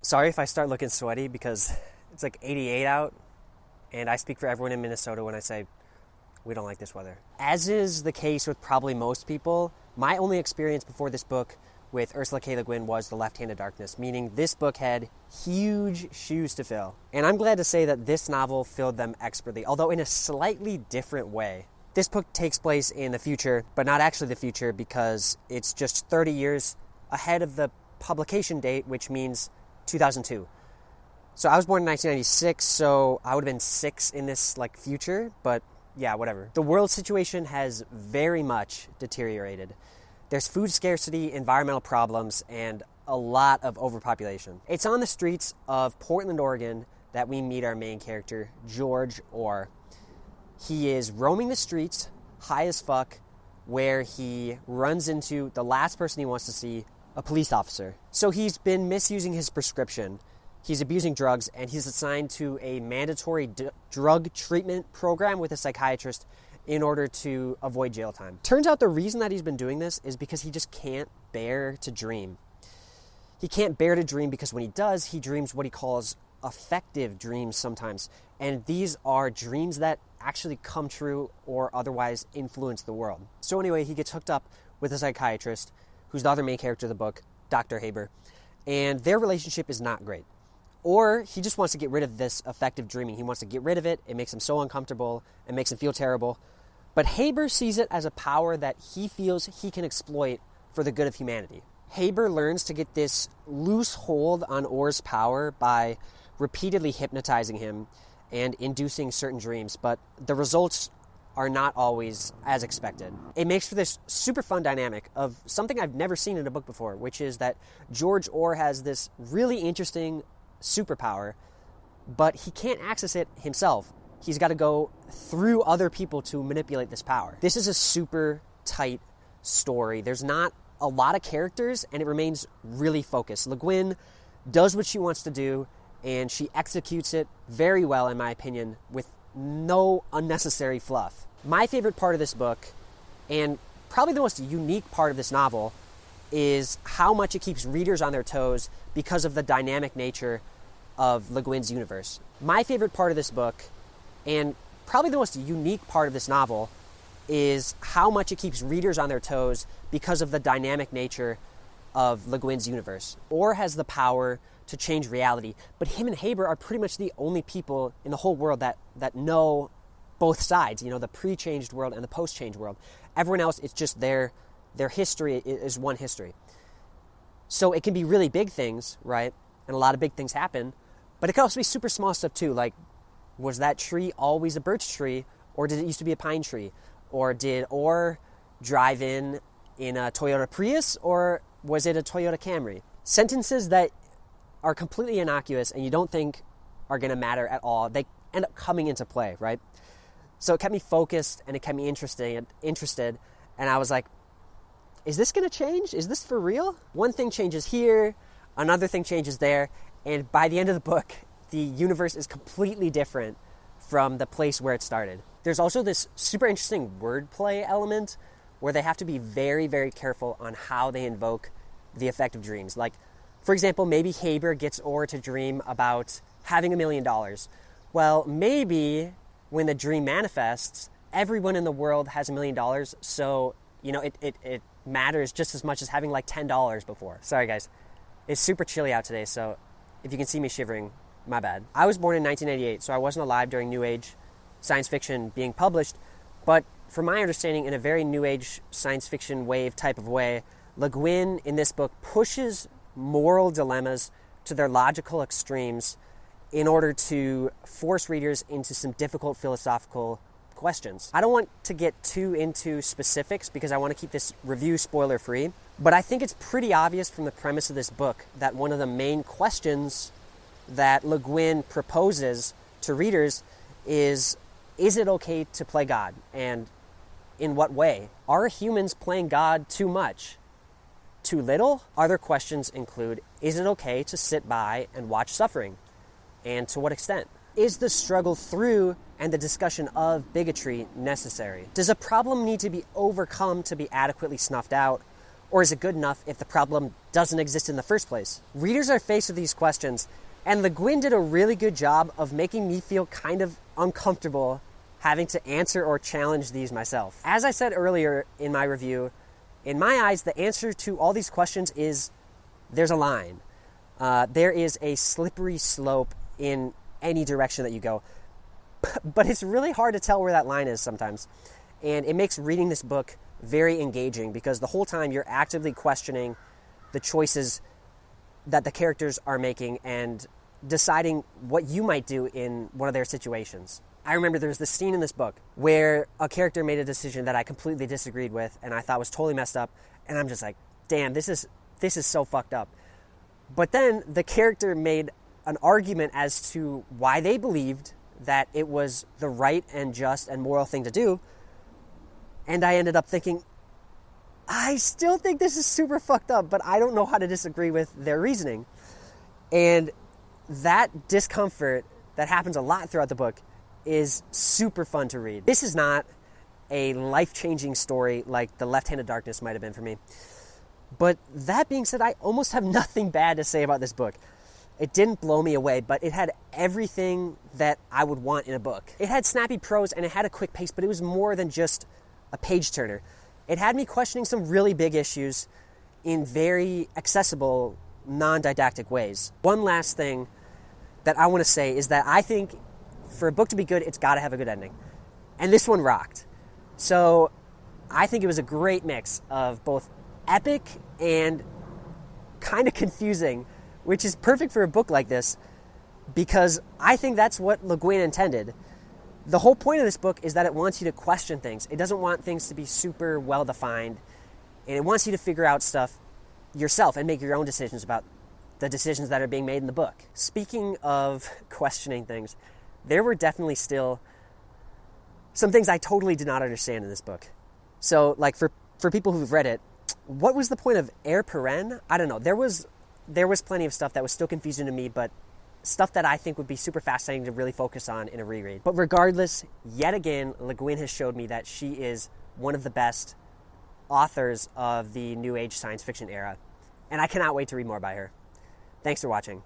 Sorry if I start looking sweaty because it's like 88 out, and I speak for everyone in Minnesota when I say we don't like this weather. As is the case with probably most people, my only experience before this book with Ursula K. Le Guin was The Left-Handed Darkness, meaning this book had huge shoes to fill. And I'm glad to say that this novel filled them expertly, although in a slightly different way. This book takes place in the future, but not actually the future because it's just 30 years ahead of the publication date, which means 2002. So I was born in 1996, so I would have been 6 in this future, but yeah, whatever. The world situation has very much deteriorated. There's food scarcity, environmental problems, and a lot of overpopulation. It's on the streets of Portland, Oregon that we meet our main character, George Orr. He is roaming the streets, high as fuck, where he runs into the last person he wants to see, a police officer. So he's been misusing his prescription. He's abusing drugs, and he's assigned to a mandatory drug treatment program with a psychiatrist in order to avoid jail time. Turns out the reason that he's been doing this is because he just can't bear to dream. He can't bear to dream because when he does, he dreams what he calls affective dreams sometimes. And these are dreams that actually come true or otherwise influence the world. So anyway, he gets hooked up with a psychiatrist, who's the other main character of the book, Dr. Haber, and their relationship is not great. Or he just wants to get rid of this affective dreaming. He wants to get rid of it. It makes him so uncomfortable. It makes him feel terrible. But Haber sees it as a power that he feels he can exploit for the good of humanity. Haber learns to get this loose hold on Orr's power by repeatedly hypnotizing him and inducing certain dreams, but the results are not always as expected. It makes for this super fun dynamic of something I've never seen in a book before, which is that George Orr has this really interesting superpower, but he can't access it himself. He's got to go through other people to manipulate this power. This is a super tight story. There's not a lot of characters, and it remains really focused. Le Guin does what she wants to do, and she executes it very well, in my opinion, with no unnecessary fluff. My favorite part of this book, and probably the most unique part of this novel, is how much it keeps readers on their toes because of the dynamic nature of Le Guin's universe. My favorite part of this book, and probably the most unique part of this novel, is how much it keeps readers on their toes because of the dynamic nature of Le Guin's universe. Orr has the power to change reality, but him and Haber are pretty much the only people in the whole world that know both sides, the pre-changed world and the post-changed world. Everyone else, it's just their history is one history. So it can be really big things, right? And a lot of big things happen, but it can also be super small stuff too, like, was that tree always a birch tree, or did it used to be a pine tree? Or did Orr drive in a Toyota Prius, or was it a Toyota Camry? Sentences that are completely innocuous and you don't think are going to matter at all, they end up coming into play, right? So it kept me focused and it kept me interested, and I was like, is this going to change? Is this for real? One thing changes here, another thing changes there, and by the end of the book, the universe is completely different from the place where it started. There's also this super interesting wordplay element where they have to be very, very careful on how they invoke the effective dreams. Like, for example, maybe Haber gets Orr to dream about having $1 million. Well, maybe when the dream manifests, everyone in the world has $1 million, so, it matters just as much as having $10 before. Sorry, guys. It's super chilly out today, so if you can see me shivering, my bad. I was born in 1988, so I wasn't alive during New Age science fiction being published, but from my understanding, in a very New Age science fiction wave type of way, Le Guin in this book pushes moral dilemmas to their logical extremes in order to force readers into some difficult philosophical questions. I don't want to get too into specifics because I want to keep this review spoiler free, but I think it's pretty obvious from the premise of this book that one of the main questions that Le Guin proposes to readers is it okay to play God? And in what way? Are humans playing God too much? Too little? Other questions include, is it okay to sit by and watch suffering? And to what extent? Is the struggle through and the discussion of bigotry necessary? Does a problem need to be overcome to be adequately snuffed out? Or is it good enough if the problem doesn't exist in the first place? Readers are faced with these questions, and Le Guin did a really good job of making me feel kind of uncomfortable having to answer or challenge these myself. As I said earlier in my review, in my eyes, the answer to all these questions is there's a line. There is a slippery slope in any direction that you go. But it's really hard to tell where that line is sometimes. And it makes reading this book very engaging because the whole time you're actively questioning the choices that the characters are making and deciding what you might do in one of their situations. I remember there was this scene in this book where a character made a decision that I completely disagreed with and I thought was totally messed up, and I'm just like, damn, this is so fucked up. But then the character made an argument as to why they believed that it was the right and just and moral thing to do, and I ended up thinking, I still think this is super fucked up, but I don't know how to disagree with their reasoning. And that discomfort that happens a lot throughout the book is super fun to read. This is not a life-changing story like The Left Hand of Darkness might have been for me. But that being said, I almost have nothing bad to say about this book. It didn't blow me away, but it had everything that I would want in a book. It had snappy prose and it had a quick pace, but it was more than just a page-turner. It had me questioning some really big issues in very accessible, non-didactic ways. One last thing that I want to say is that I think for a book to be good, it's got to have a good ending. And this one rocked. So I think it was a great mix of both epic and kind of confusing, which is perfect for a book like this because I think that's what Le Guin intended. The whole point of this book is that it wants you to question things. It doesn't want things to be super well-defined, and it wants you to figure out stuff yourself and make your own decisions about the decisions that are being made in the book. Speaking of questioning things, there were definitely still some things I totally did not understand in this book. So, like, for people who've read it, what was the point of air paren? I don't know. There was plenty of stuff that was still confusing to me, but stuff that I think would be super fascinating to really focus on in a reread. But regardless, yet again, Le Guin has showed me that she is one of the best authors of the New Age science fiction era, and I cannot wait to read more by her. Thanks for watching.